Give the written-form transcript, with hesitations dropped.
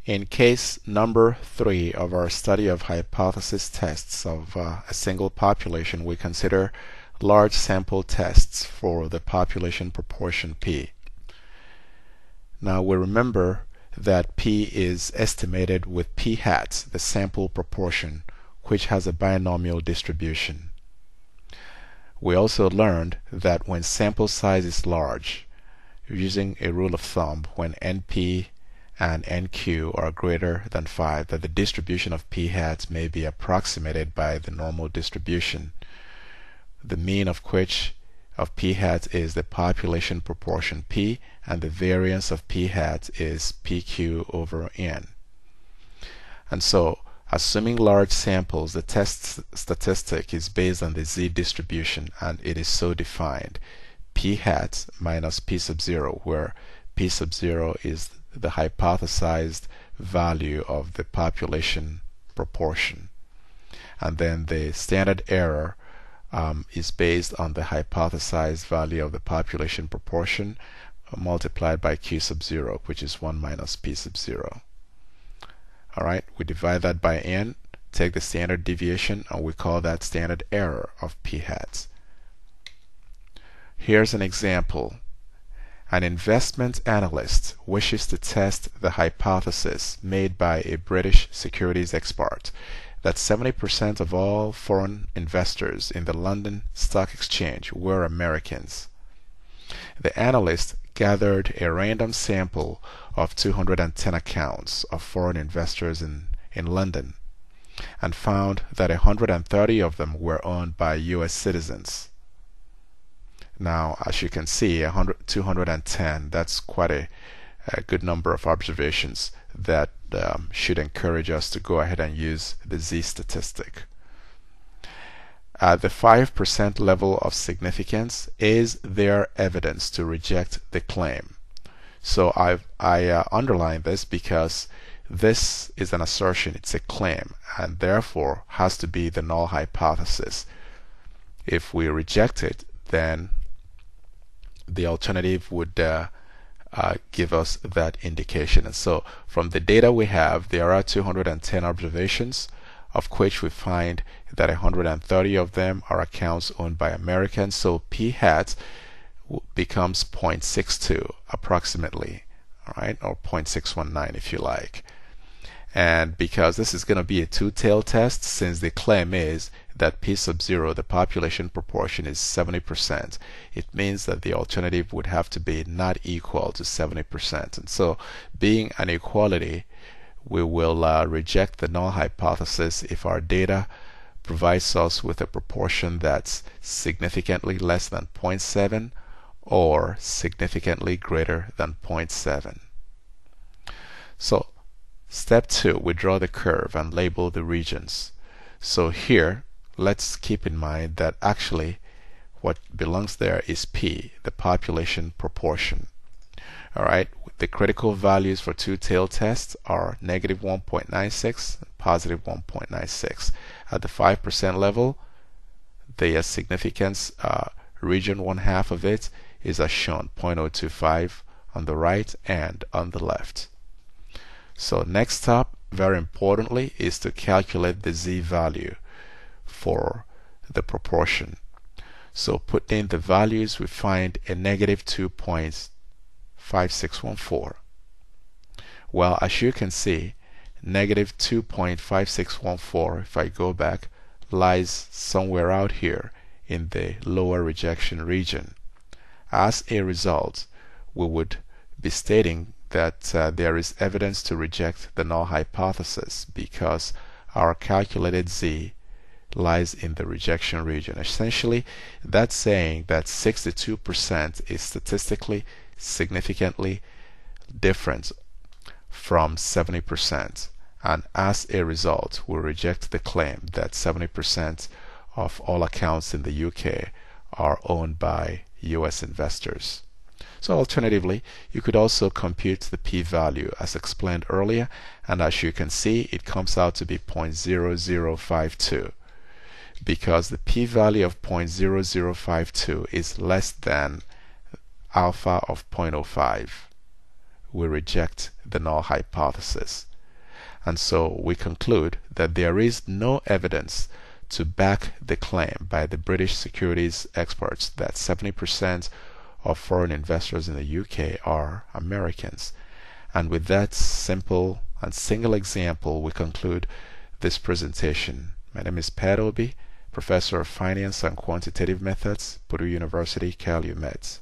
In case number 3 of our study of hypothesis tests of a single population, we consider large sample tests for the population proportion P. Now we remember that P is estimated with P hat, the sample proportion, which has a binomial distribution. We also learned that when sample size is large, using a rule of thumb, when NP and NQ are greater than 5, that the distribution of P hats may be approximated by the normal distribution, the mean of which of P hats is the population proportion P, and the variance of P hats is PQ over N. And so, assuming large samples, the test statistic is based on the Z distribution, and it is so defined: P hat minus P sub 0, where P sub 0 is the hypothesized value of the population proportion, and then the standard error is based on the hypothesized value of the population proportion multiplied by Q sub 0, which is 1 minus P sub 0. Alright, we divide that by N, take the standard deviation, and we call that standard error of P hats. Here's an example. An investment analyst wishes to test the hypothesis made by a British securities expert that 70% of all foreign investors in the London Stock Exchange were Americans. The analyst gathered a random sample of 210 accounts of foreign investors in London and found that 130 of them were owned by US citizens. Now, as you can see, 210, that's quite a good number of observations that should encourage us to go ahead and use the Z statistic. At the 5% level of significance, is there evidence to reject the claim? So I underline this because this is an assertion, it's a claim, and therefore has to be the null hypothesis. If we reject it, then the alternative would give us that indication. And so from the data we have, there are 210 observations, of which we find that 130 of them are accounts owned by Americans. So P hat becomes 0.62 approximately, all right, or 0.619 if you like. And because this is going to be a two-tailed test, since the claim is that P sub 0, the population proportion, is 70%, it means that the alternative would have to be not equal to 70%. And so, being an equality, we will reject the null hypothesis if our data provides us with a proportion that's significantly less than 0.7 or significantly greater than 0.7. So, step 2, we draw the curve and label the regions. So here, let's keep in mind that actually what belongs there is P, the population proportion. Alright, the critical values for two-tailed tests are negative 1.96 and positive 1.96. At the 5% level, the significance region 1/2 of it is as shown, 0.025 on the right and on the left. So next up, very importantly, is to calculate the Z value for the proportion. So put in the values, we find a negative 2.5614. Well, as you can see, negative 2.5614, if I go back, lies somewhere out here in the lower rejection region. As a result, we would be stating that there is evidence to reject the null hypothesis because our calculated Z lies in the rejection region. Essentially, that's saying that 62% is statistically significantly different from 70%, and as a result, we reject the claim that 70% of all accounts in the UK are owned by US investors. So alternatively, you could also compute the p-value as explained earlier, and as you can see, it comes out to be 0.0052. Because the p-value of 0.0052 is less than alpha of 0.05, we reject the null hypothesis. And so we conclude that there is no evidence to back the claim by the British securities experts that 70% of foreign investors in the UK are Americans. And with that simple and single example, we conclude this presentation. My name is Pat Obi, Professor of Finance and Quantitative Methods, Purdue University, Calumet.